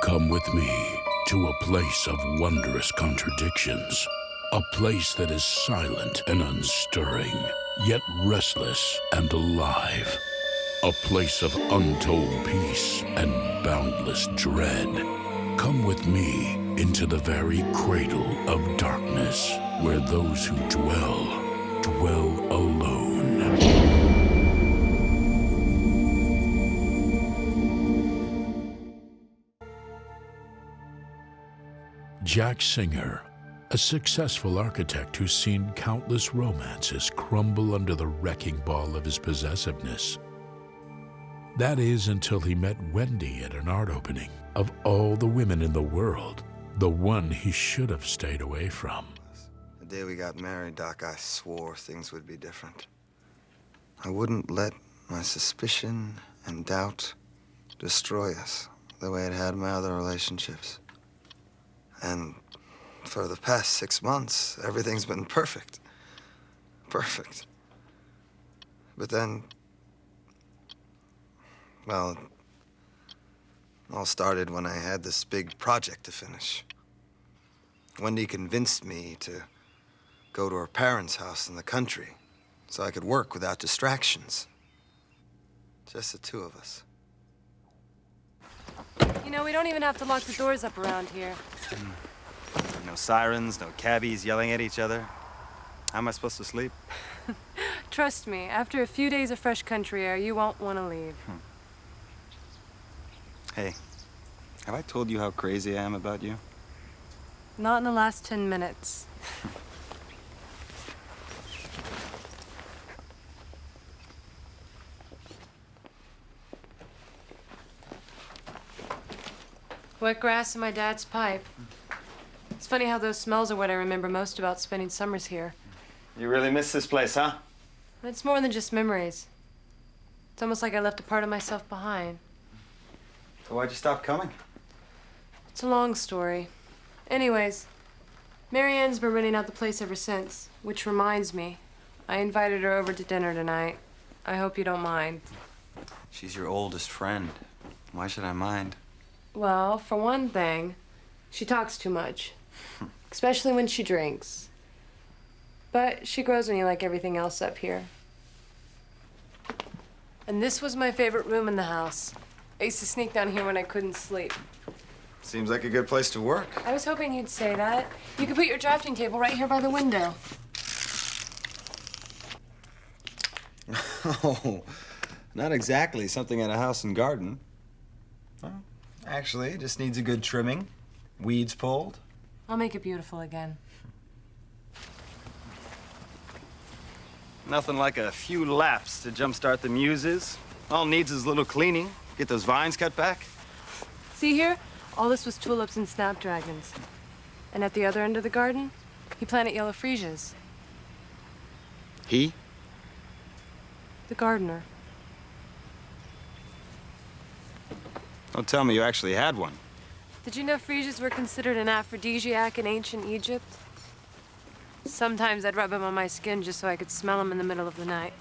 Come with me to a place of wondrous contradictions. A place that is silent and unstirring, yet restless and alive. A place of untold peace and boundless dread. Come with me into the very cradle of darkness, where those who dwell alone. Jack Singer, a successful architect who's seen countless romances crumble under the wrecking ball of his possessiveness. That is until he met Wendy at an art opening. Of all the women in the world, the one he should have stayed away from. The day we got married, Doc, I swore things would be different. I wouldn't let my suspicion and doubt destroy us the way it had my other relationships. And for the past 6 months, everything's been perfect. Perfect. But then, well, it all started when I had this big project to finish. Wendy convinced me to go to her parents' house in the country so I could work without distractions. Just the two of us. You know, we don't even have to lock the doors up around here. No sirens, no cabbies yelling at each other. How am I supposed to sleep? Trust me, after a few days of fresh country air, you won't want to leave. Hey, have I told you how crazy I am about you? Not in the last 10 minutes. Wet grass in my dad's pipe. It's funny how those smells are what I remember most about spending summers here. You really miss this place, huh? It's more than just memories. It's almost like I left a part of myself behind. So why'd you stop coming? It's a long story. Anyways, Marianne's been renting out the place ever since, which reminds me, I invited her over to dinner tonight. I hope you don't mind. She's your oldest friend. Why should I mind? Well, for one thing, she talks too much, especially when she drinks. But she grows on you like everything else up here. And this was my favorite room in the house. I used to sneak down here when I couldn't sleep. Seems like a good place to work. I was hoping you'd say that. You could put your drafting table right here by the window. Oh, not exactly something in a house and garden. Well, actually, it just needs a good trimming, weeds pulled. I'll make it beautiful again. Nothing like a few laps to jumpstart the muses. All needs is a little cleaning. Get those vines cut back. See here? All this was tulips and snapdragons. And at the other end of the garden, he planted yellow freesias. He? The gardener. Don't tell me you actually had one. Did you know freesias were considered an aphrodisiac in ancient Egypt? Sometimes I'd rub them on my skin just so I could smell them in the middle of the night.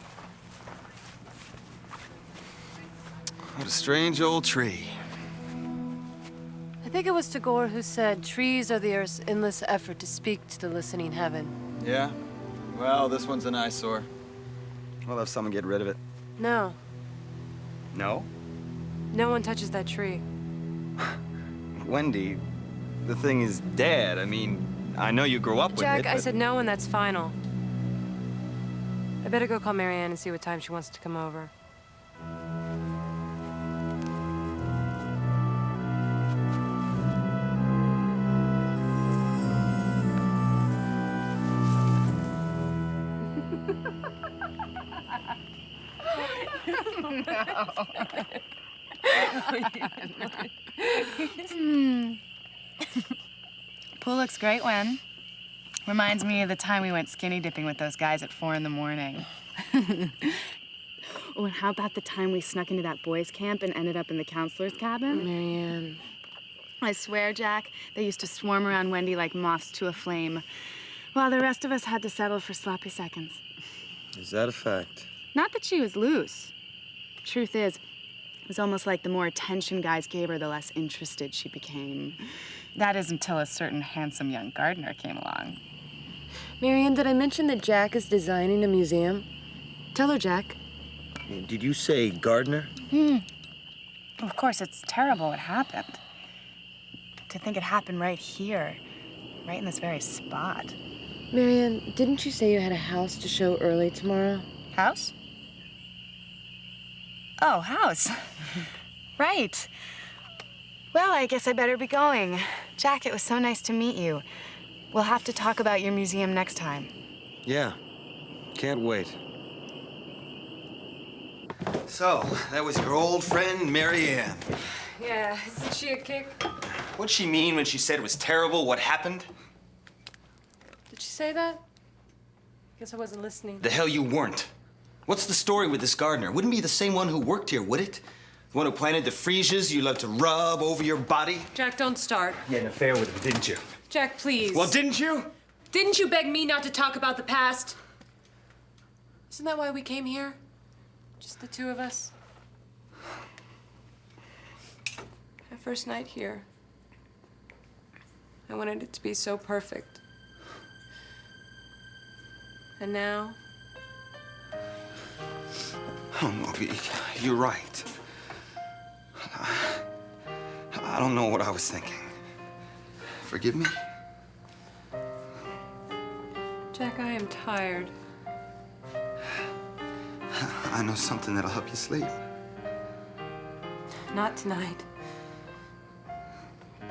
What a strange old tree. I think it was Tagore who said, trees are the earth's endless effort to speak to the listening heaven. Yeah? Well, this one's an eyesore. We'll have someone get rid of it. No, No? no one touches that tree. Wendy, the thing is dead. I mean, I know you grew up with it, Jack, I but- said no, and that's final. I better go call Marianne and see what time she wants to come over. Pool looks great, Wen. Reminds me of the time we went skinny dipping with those guys at 4 in the morning. Oh, and how about the time we snuck into that boys' camp and ended up in the counselor's cabin? Marianne. I swear, Jack, they used to swarm around Wendy like moths to a flame, while the rest of us had to settle for sloppy seconds. Is that a fact? Not that she was loose. Truth is, It was almost like the more attention guys gave her, the less interested she became. That is until a certain handsome young gardener came along. Marianne, did I mention that Jack is designing a museum? Tell her, Jack. Did you say gardener? Of course, it's terrible what happened. To think it happened right here, right in this very spot. Marianne, didn't you say you had a house to show early tomorrow? House? Oh, house. Right. Well, I guess I better be going. Jack, it was so nice to meet you. We'll have to talk about your museum next time. Yeah, can't wait. So, that was your old friend, Marianne. Yeah, isn't she a kick? What'd she mean when she said it was terrible what happened? Did she say that? Guess I wasn't listening. The hell you weren't. What's the story with this gardener? Wouldn't be the same one who worked here, would it? The one who planted the freesias you love to rub over your body? Jack, don't start. You had an affair with him, didn't you? Jack, please. Well, didn't you? Didn't you beg me not to talk about the past? Isn't that why we came here? Just the two of us? Our first night here. I wanted it to be so perfect. And now? Oh, Moby, you're right. I don't know what I was thinking. Forgive me? Jack, I am tired. I know something that'll help you sleep. Not tonight.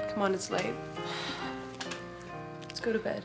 Come on, it's late. Let's go to bed.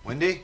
Wendy?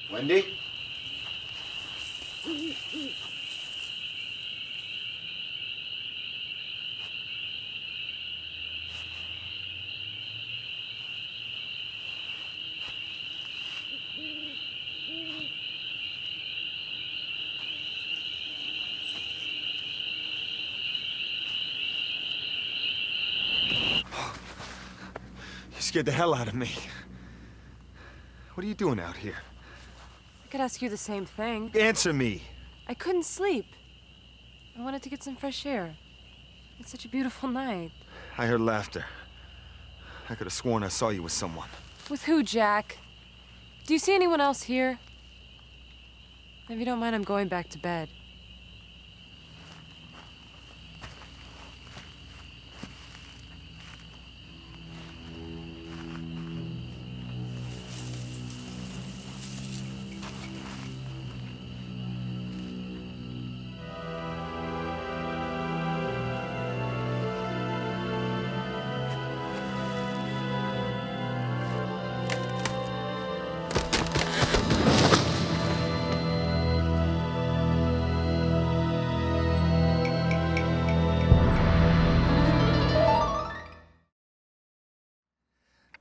Wendy? You scared the hell out of me. What are you doing out here? I could ask you the same thing. Answer me. I couldn't sleep. I wanted to get some fresh air. It's such a beautiful night. I heard laughter. I could have sworn I saw you with someone. With who, Jack? Do you see anyone else here? If you don't mind, I'm going back to bed.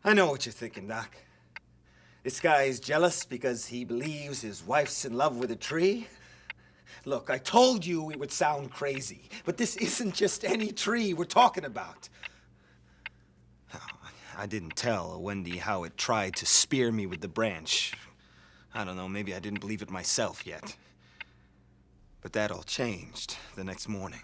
I know what you're thinking, Doc. This guy is jealous because he believes his wife's in love with a tree. Look, I told you it would sound crazy, but this isn't just any tree we're talking about. I didn't tell Wendy how it tried to spear me with the branch. I don't know, maybe I didn't believe it myself yet. But that all changed the next morning.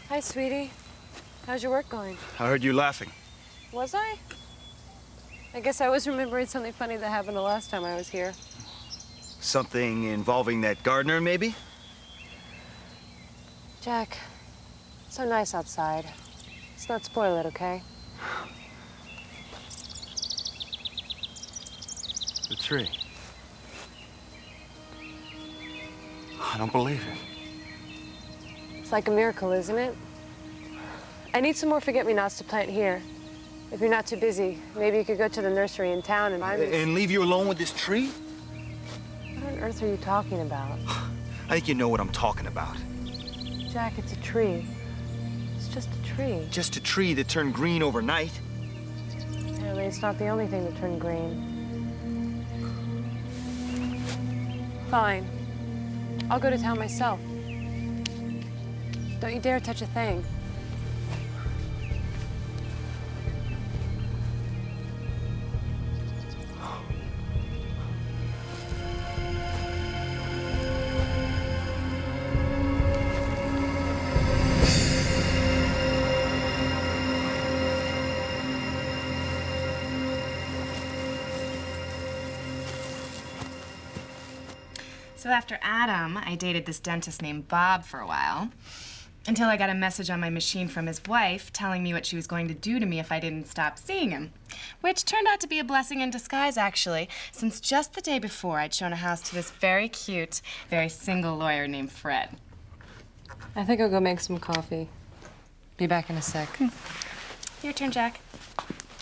Hi, sweetie. How's your work going? I heard you laughing. Was I? I guess I was remembering something funny that happened the last time I was here. Something involving that gardener, maybe? Jack, it's so nice outside. Let's not spoil it, okay? The tree. I don't believe it. It's like a miracle, isn't it? I need some more forget-me-nots to plant here. If you're not too busy, maybe you could go to the nursery in town and buy me. And leave you alone with this tree? What on earth are you talking about? I think you know what I'm talking about. Jack, it's a tree. It's just a tree. Just a tree that turned green overnight. Apparently, it's not the only thing that turned green. Fine. I'll go to town myself. Don't you dare touch a thing. So after Adam, I dated this dentist named Bob for a while, until I got a message on my machine from his wife telling me what she was going to do to me if I didn't stop seeing him. Which turned out to be a blessing in disguise, actually, since just the day before I'd shown a house to this very cute, very single lawyer named Fred. I think I'll go make some coffee. Be back in a sec. Your turn, Jack.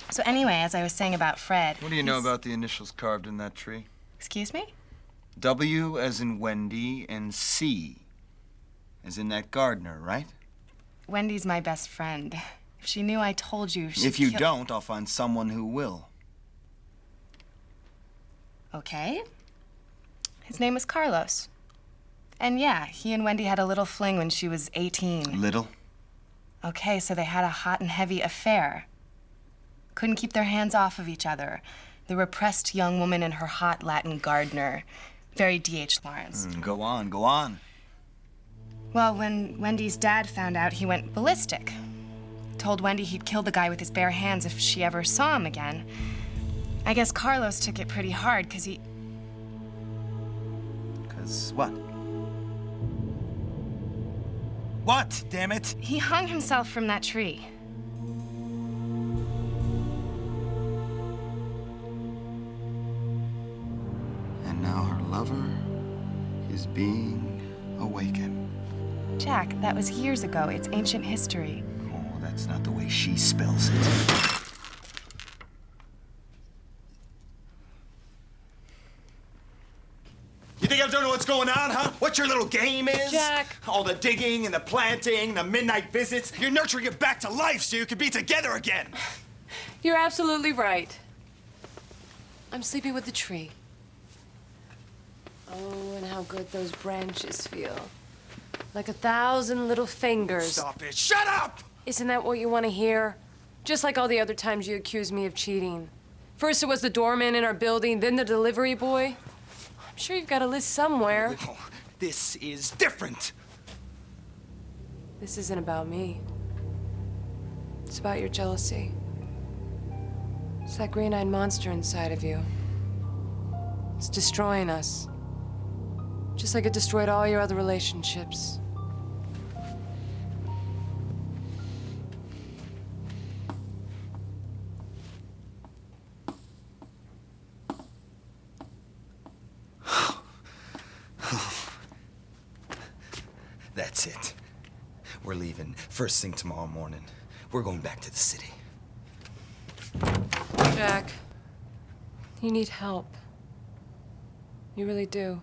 So anyway, as I was saying about Fred... What do you know about the initials carved in that tree? Excuse me? W as in Wendy and C as in that gardener, right? Wendy's my best friend. If she knew I told you, she'd If you kill- don't, I'll find someone who will. Okay. His name was Carlos. And yeah, he and Wendy had a little fling when she was 18. Little? Okay, so they had a hot and heavy affair. Couldn't keep their hands off of each other. The repressed young woman and her hot Latin gardener. Very D.H. Lawrence. Go on, go on. Well, when Wendy's dad found out, he went ballistic. Told Wendy he'd kill the guy with his bare hands if she ever saw him again. I guess Carlos took it pretty hard, because he... 'Cause what? What, damn it? He hung himself from that tree. And now her lover is being awakened. Jack, that was years ago. It's ancient history. Oh, that's not the way she spells it. You think I don't know what's going on, huh? What your little game is? Jack. All the digging and the planting, the midnight visits. You're nurturing it back to life so you can be together again. You're absolutely right. I'm sleeping with the tree. Oh, and how good those branches feel. Like 1,000 little fingers. Stop it. Shut up! Isn't that what you want to hear? Just like all the other times you accused me of cheating. First it was the doorman in our building, then the delivery boy. I'm sure you've got a list somewhere. No, this is different. This isn't about me. It's about your jealousy. It's that green-eyed monster inside of you. It's destroying us. Just like it destroyed all your other relationships. That's it. We're leaving first thing tomorrow morning. We're going back to the city. Jack, you need help. You really do.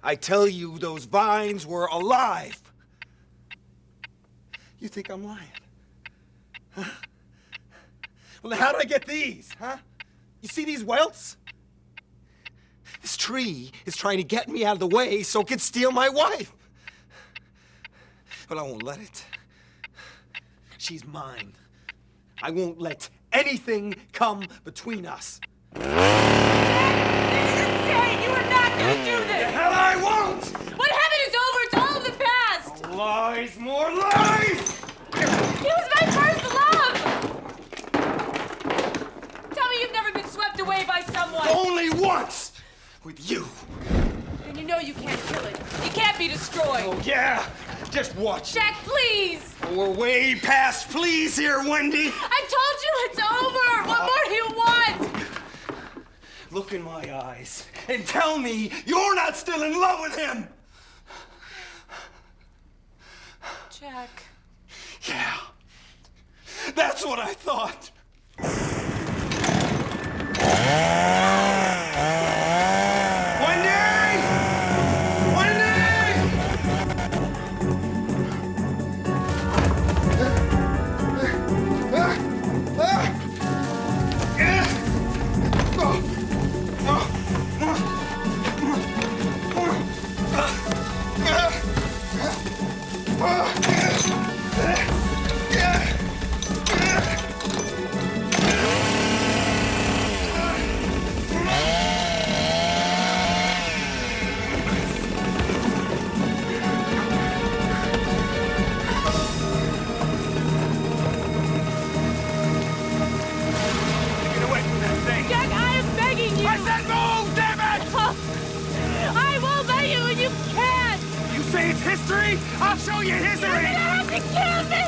I tell you, those vines were alive. You think I'm lying? Huh? Well, then how did I get these, huh? You see these welts? This tree is trying to get me out of the way so it can steal my wife. But I won't let it. She's mine. I won't let anything come between us. You are not gonna do this! The hell I won't! What happened is over, it's all in the past! Lies, more lies! He was my first love! Tell me you've never been swept away by someone! Only once! With you. And you know you can't kill it. It can't be destroyed. Oh, yeah? Just watch. Jack, please! We're way past please here, Wendy! I told you it's over! What more do you want? Look in my eyes and tell me you're not still in love with him! Jack. Yeah. That's what I thought. History? I'll show you history! You're gonna have to kill me!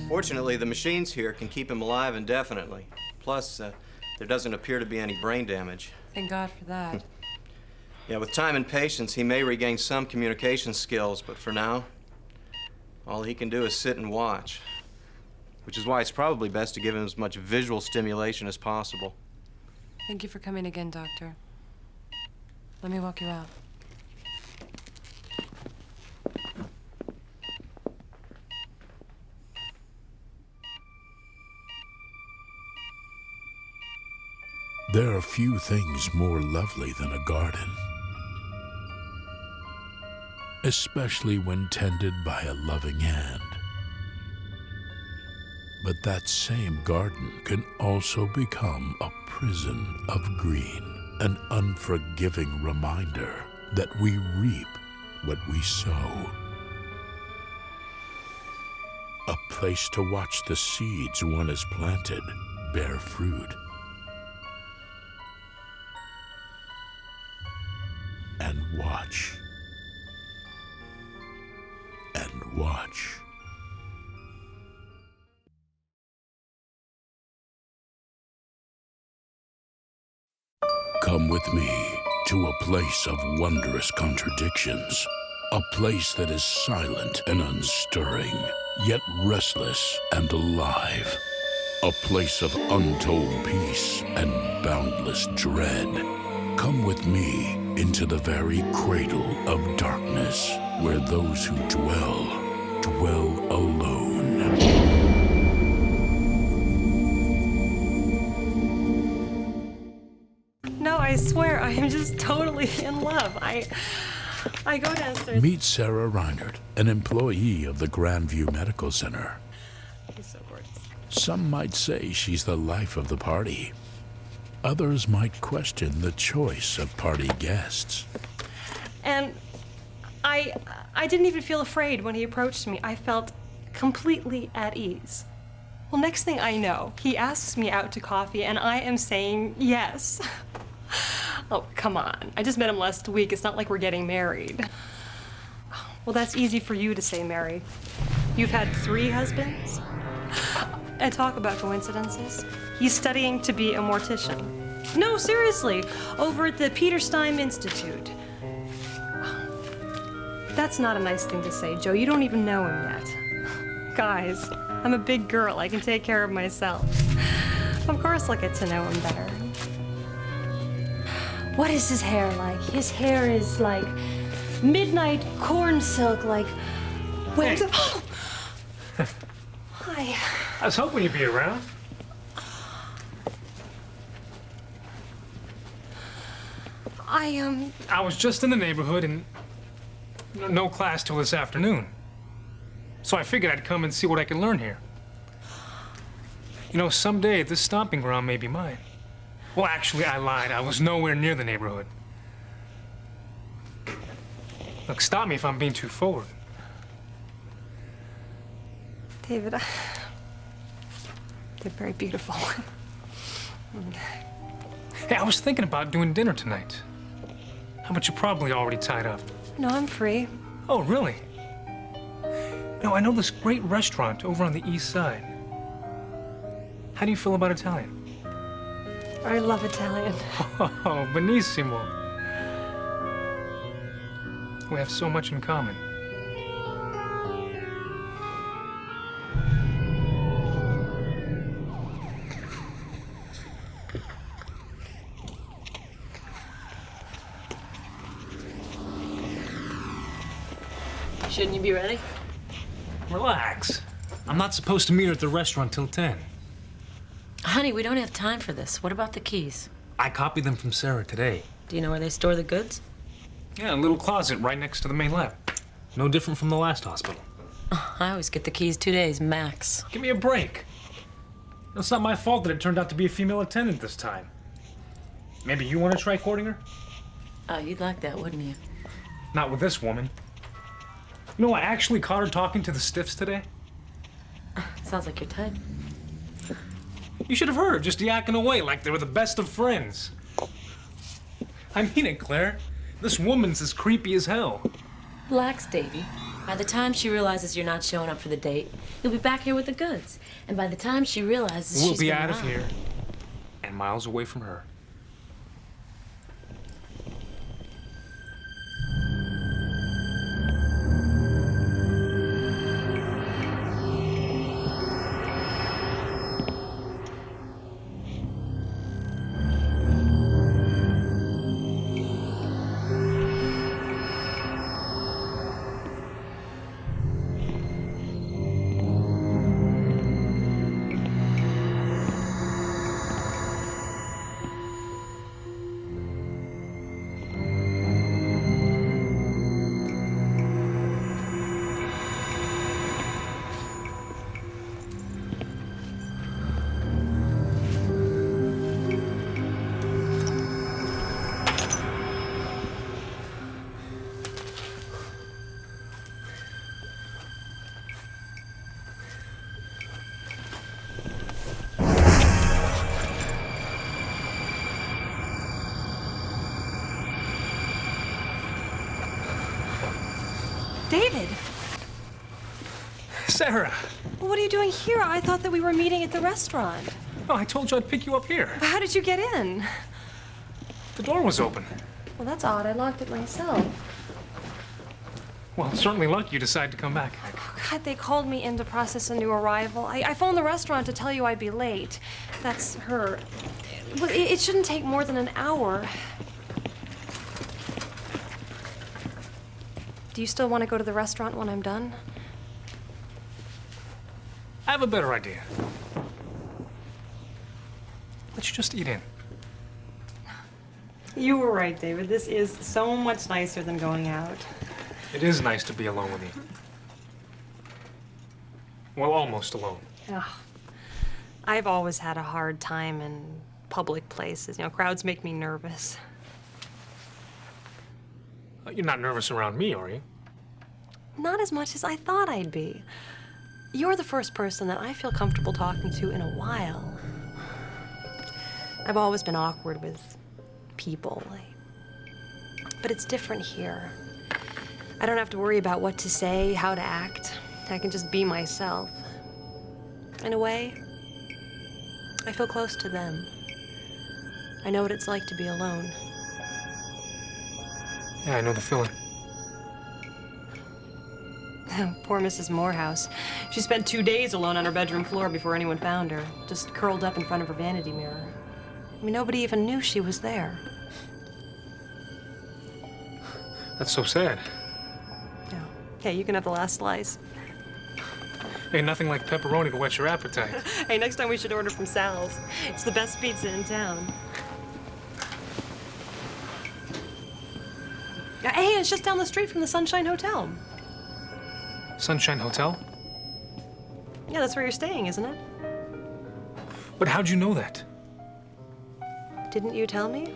Fortunately, the machines here can keep him alive indefinitely. Plus, there doesn't appear to be any brain damage. Thank God for that. Yeah, with time and patience, he may regain some communication skills, but for now, all he can do is sit and watch. Which is why it's probably best to give him as much visual stimulation as possible. Thank you for coming again, Doctor. Let me walk you out. There are few things more lovely than a garden, especially when tended by a loving hand. But that same garden can also become a prison of green, an unforgiving reminder that we reap what we sow. A place to watch the seeds one has planted bear fruit. And watch. And watch. Come with me to a place of wondrous contradictions. A place that is silent and unstirring, yet restless and alive. A place of untold peace and boundless dread. Come with me into the very cradle of darkness, where those who dwell alone. No, I swear, I am just totally in love. I go downstairs. Meet Sarah Reinert, an employee of the Grandview Medical Center. He's so gorgeous. Some might say she's the life of the party. Others might question the choice of party guests. And I didn't even feel afraid when he approached me. I felt completely at ease. Well, next thing I know, he asks me out to coffee, and I am saying yes. Oh, come on. I just met him last week. It's not like we're getting married. Well, that's easy for you to say, Mary. You've had 3 husbands? And talk about coincidences. He's studying to be a mortician. No, seriously, over at the Peter Stein Institute. That's not a nice thing to say, Joe. You don't even know him yet. Guys, I'm a big girl. I can take care of myself. Of course I'll get to know him better. What is his hair like? His hair is like midnight corn silk, like... Wait. Hey. Oh! Hi. I was hoping you'd be around. I was just in the neighborhood and no class till this afternoon. So I figured I'd come and see what I can learn here. You know, someday this stomping ground may be mine. Well, actually, I lied. I was nowhere near the neighborhood. Look, stop me if I'm being too forward. David, they're very beautiful. Hey, I was thinking about doing dinner tonight. How about you're probably already tied up? No, I'm free. Oh, really? No, I know this great restaurant over on the east side. How do you feel about Italian? I love Italian. Oh, benissimo. We have so much in common. Shouldn't you be ready? Relax. I'm not supposed to meet her at the restaurant till 10. Honey, we don't have time for this. What about the keys? I copied them from Sarah today. Do you know where they store the goods? Yeah, a little closet right next to the main lab. No different from the last hospital. Oh, I always get the keys 2 days, max. Give me a break. It's not my fault that it turned out to be a female attendant this time. Maybe you want to try courting her? Oh, you'd like that, wouldn't you? Not with this woman. You know, I actually caught her talking to the stiffs today. Sounds like your type. You should have heard her just yakking away like they were the best of friends. I mean it, Claire. This woman's as creepy as hell. Relax, Davy. By the time she realizes you're not showing up for the date, you'll be back here with the goods. And by the time she realizes we'll she's be been out of robbed- here and miles away from her. David! Sarah! What are you doing here? I thought that we were meeting at the restaurant. Oh, I told you I'd pick you up here. How did you get in? The door was open. Well, that's odd. I locked it myself. Well, it's certainly lucky you decided to come back. Oh, God, they called me in to process a new arrival. I phoned the restaurant to tell you I'd be late. That's her. Well, it shouldn't take more than an hour. Do you still want to go to the restaurant when I'm done? I have a better idea. Let's just eat in. You were right, David. This is so much nicer than going out. It is nice to be alone with you. Well, almost alone. Ugh. I've always had a hard time in public places. You know, crowds make me nervous. You're not nervous around me, are you? Not as much as I thought I'd be. You're the first person that I feel comfortable talking to in a while. I've always been awkward with people, but it's different here. I don't have to worry about what to say, how to act. I can just be myself. In a way, I feel close to them. I know what it's like to be alone. Yeah, I know the feeling. Poor Mrs. Morehouse. She spent 2 days alone on her bedroom floor before anyone found her, just curled up in front of her vanity mirror. I mean, nobody even knew she was there. That's so sad. Yeah. Hey, you can have the last slice. Ain't nothing like pepperoni to whet your appetite. Hey, next time we should order from Sal's. It's the best pizza in town. Hey, it's just down the street from the Sunshine Hotel. Sunshine Hotel? Yeah, that's where you're staying, isn't it? But how'd you know that? Didn't you tell me?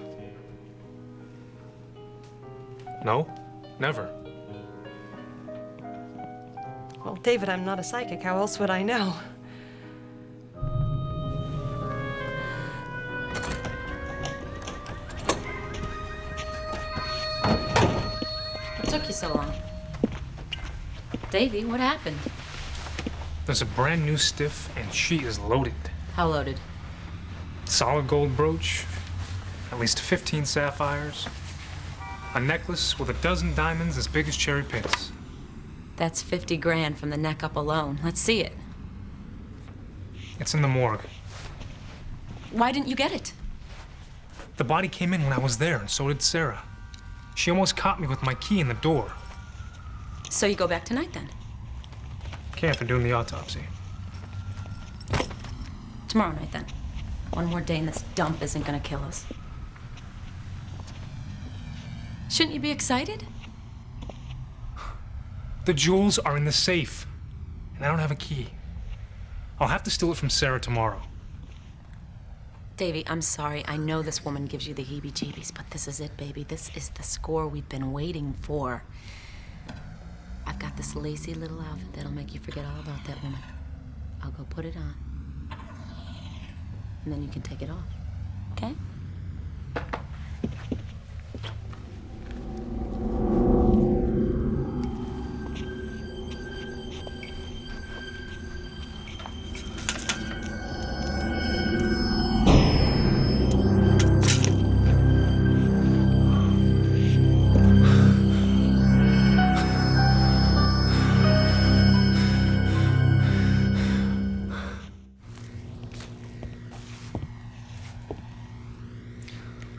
No, never. Well, David, I'm not a psychic. How else would I know? What took you so long? Davy, what happened? There's a brand new stiff, and she is loaded. How loaded? Solid gold brooch, at least 15 sapphires, a necklace with a dozen diamonds as big as cherry pits. That's 50 grand from the neck up alone. Let's see it. It's in the morgue. Why didn't you get it? The body came in when I was there, and so did Sarah. She almost caught me with my key in the door. So you go back tonight then? Can't for doing the autopsy. Tomorrow night then. One more day in this dump isn't gonna kill us. Shouldn't you be excited? The jewels are in the safe, and I don't have a key. I'll have to steal it from Sarah tomorrow. Davy, I'm sorry. I know this woman gives you the heebie-jeebies, but this is it, baby. This is the score we've been waiting for. I've got this lacy little outfit that'll make you forget all about that woman. I'll go put it on. And then you can take it off, okay?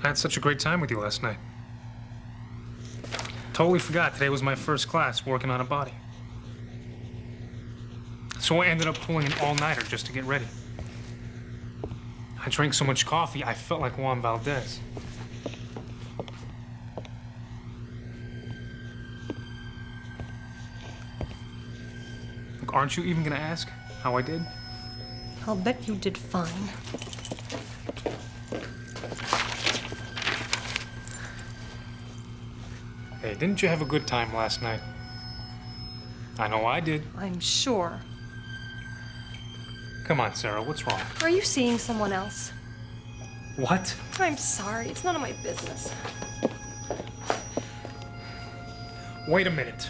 I had such a great time with you last night. Totally forgot today was my first class working on a body. So I ended up pulling an all-nighter just to get ready. I drank so much coffee, I felt like Juan Valdez. Look, aren't you even gonna ask how I did? I'll bet you did fine. Hey, didn't you have a good time last night? I know I did. I'm sure. Come on, Sarah, what's wrong? Are you seeing someone else? What? I'm sorry. It's none of my business. Wait a minute.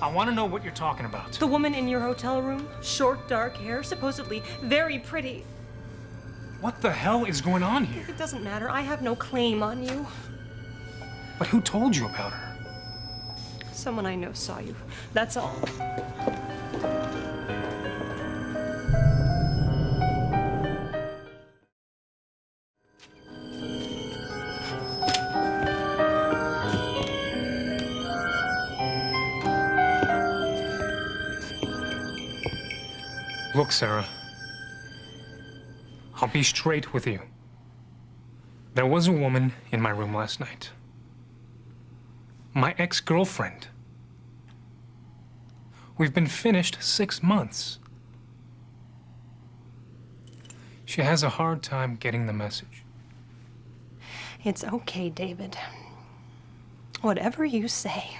I want to know what you're talking about. The woman in your hotel room? Short, dark hair, supposedly very pretty. What the hell is going on here? It doesn't matter. I have no claim on you. But who told you about her? Someone I know saw you. That's all. Look, Sarah. I'll be straight with you. There was a woman in my room last night. My ex-girlfriend. We've been finished 6 months. She has a hard time getting the message. It's okay, David. Whatever you say.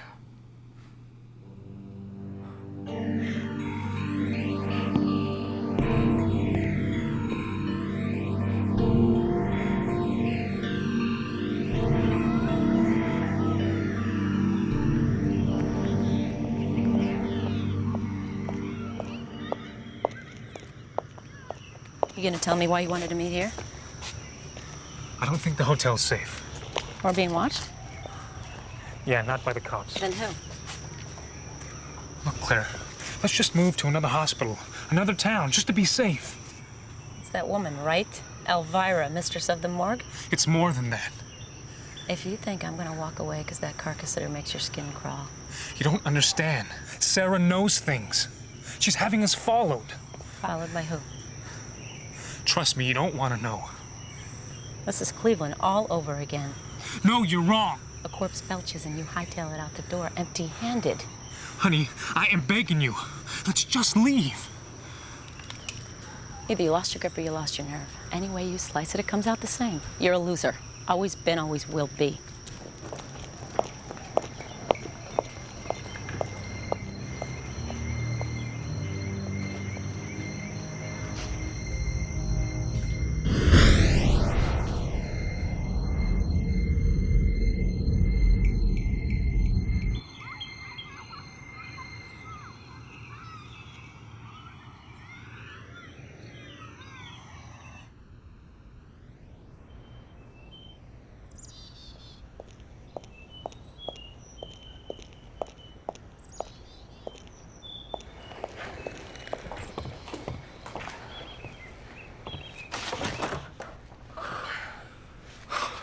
You gonna tell me why you wanted to meet here? I don't think the hotel's safe. Or being watched? Yeah, not by the cops. Then who? Look, Claire, let's just move to another hospital, another town, just to be safe. It's that woman, right? Elvira, mistress of the morgue? It's more than that. If you think I'm gonna walk away because that carcass sitter makes your skin crawl. You don't understand. Sarah knows things. She's having us followed. Followed by who? Trust me, you don't want to know. This is Cleveland all over again. No, you're wrong. A corpse belches and you hightail it out the door empty-handed. Honey, I am begging you. Let's just leave. Either you lost your grip or you lost your nerve. Any way you slice it, it comes out the same. You're a loser. Always been, always will be.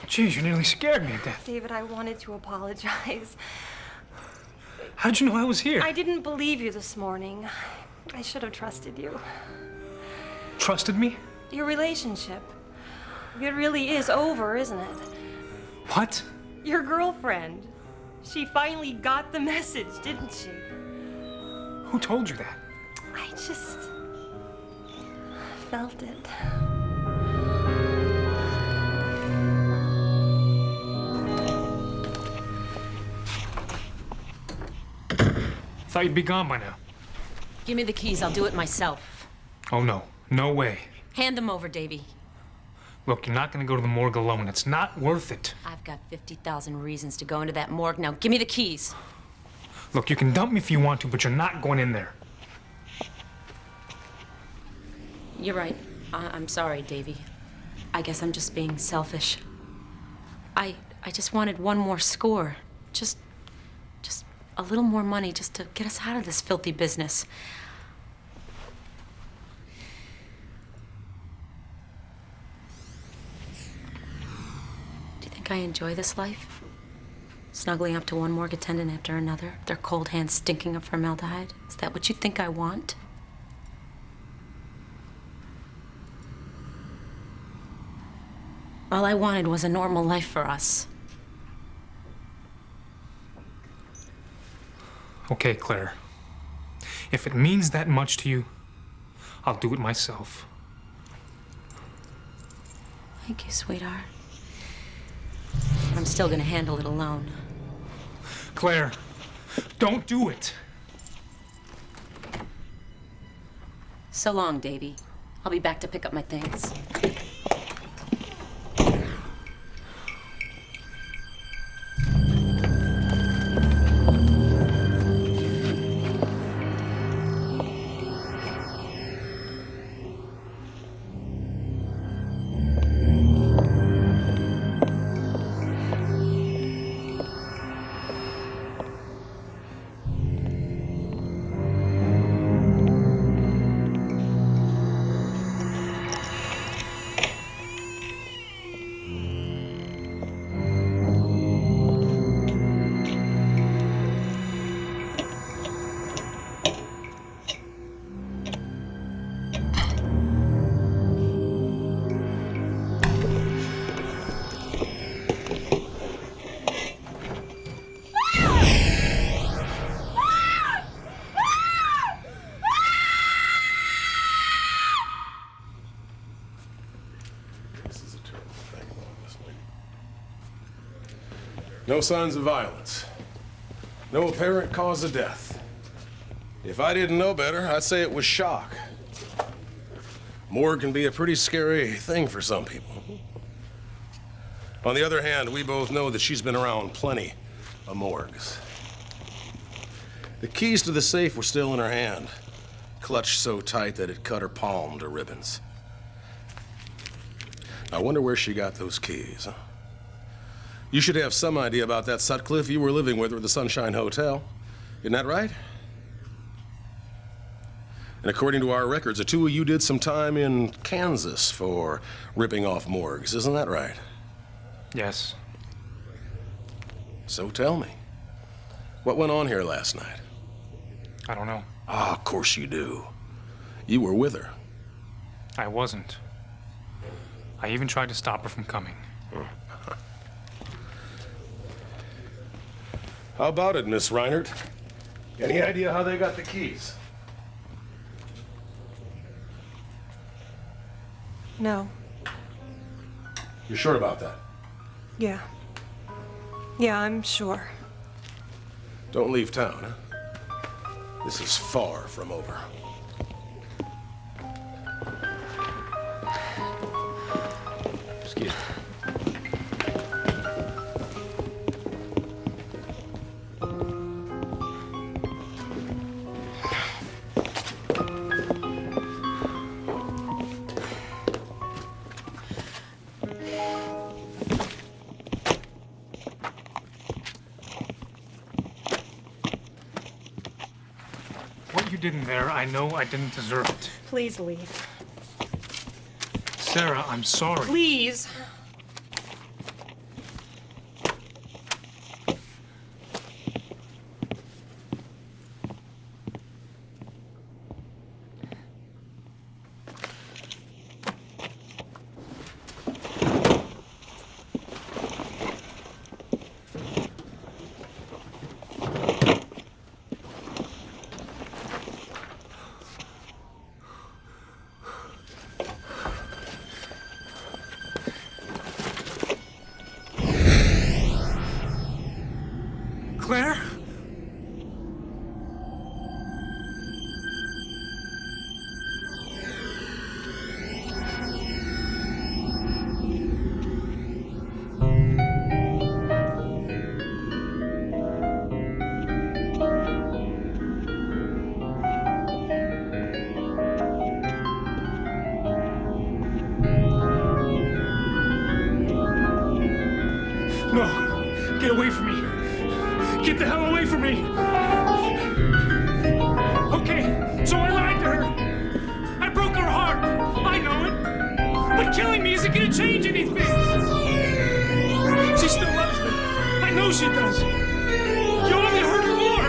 Jeez, you nearly scared me to death. David, I wanted to apologize. How'd you know I was here? I didn't believe you this morning. I should have trusted you. Trusted me? Your relationship. It really is over, isn't it? What? Your girlfriend. She finally got the message, didn't she? Who told you that? I just felt it. Thought you'd be gone by now. Give me the keys, I'll do it myself. Oh, no. No way. Hand them over, Davy. Look, you're not gonna go to the morgue alone. It's not worth it. I've got 50,000 reasons to go into that morgue. Now, give me the keys. Look, you can dump me if you want to, but you're not going in there. You're right. I'm sorry, Davy. I guess I'm just being selfish. I just wanted one more score. Just a little more money just to get us out of this filthy business. Do you think I enjoy this life? Snuggling up to one morgue attendant after another, their cold hands stinking of formaldehyde? Is that what you think I want? All I wanted was a normal life for us. Okay, Claire. If it means that much to you, I'll do it myself. Thank you, sweetheart. But I'm still gonna handle it alone. Claire, don't do it. So long, Davy. I'll be back to pick up my things. No signs of violence. No apparent cause of death. If I didn't know better, I'd say it was shock. Morgue can be a pretty scary thing for some people. On the other hand, we both know that she's been around plenty of morgues. The keys to the safe were still in her hand, clutched so tight that it cut her palm to ribbons. I wonder where she got those keys, huh? You should have some idea about that Sutcliffe you were living with at the Sunshine Hotel. Isn't that right? And according to our records, the two of you did some time in Kansas for ripping off morgues. Isn't that right? Yes. So tell me, what went on here last night? I don't know. Ah, of course you do. You were with her. I wasn't. I even tried to stop her from coming. How about it, Miss Reinert? Any idea how they got the keys? No. You sure about that? Yeah. Yeah, I'm sure. Don't leave town, huh? This is far from over. Excuse me. What you did in there, I know I didn't deserve it. Please leave. Sarah, I'm sorry. Please. Claire? No, get away from me. Get the hell away from me! Okay, so I lied to her. I broke her heart. I know it. But killing me isn't gonna change anything. She still loves me. I know she does. You only hurt her more.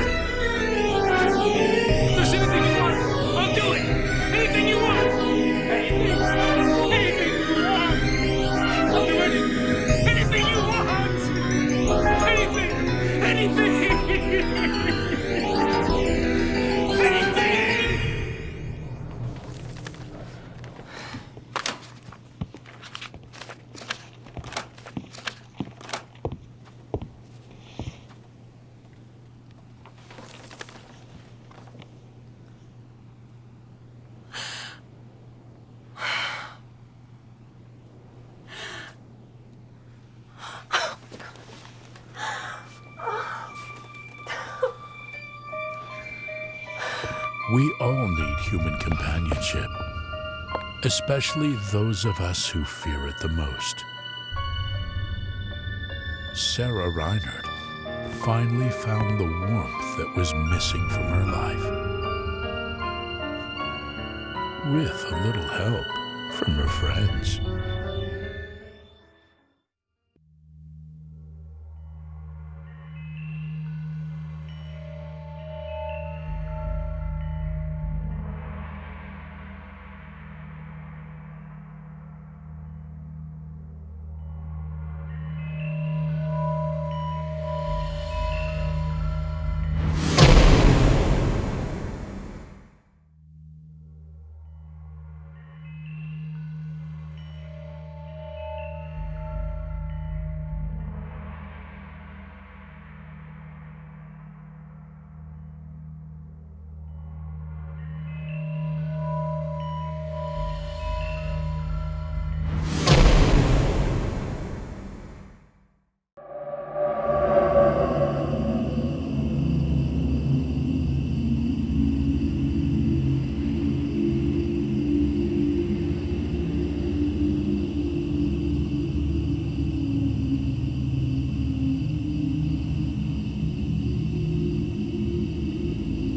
If there's anything you want, I'll do it. Anything you want. Anything. Anything you want. I'll do anything. Anything you want. Anything. Anything! We all need human companionship, especially those of us who fear it the most. Sarah Reinert finally found the warmth that was missing from her life. With a little help from her friends.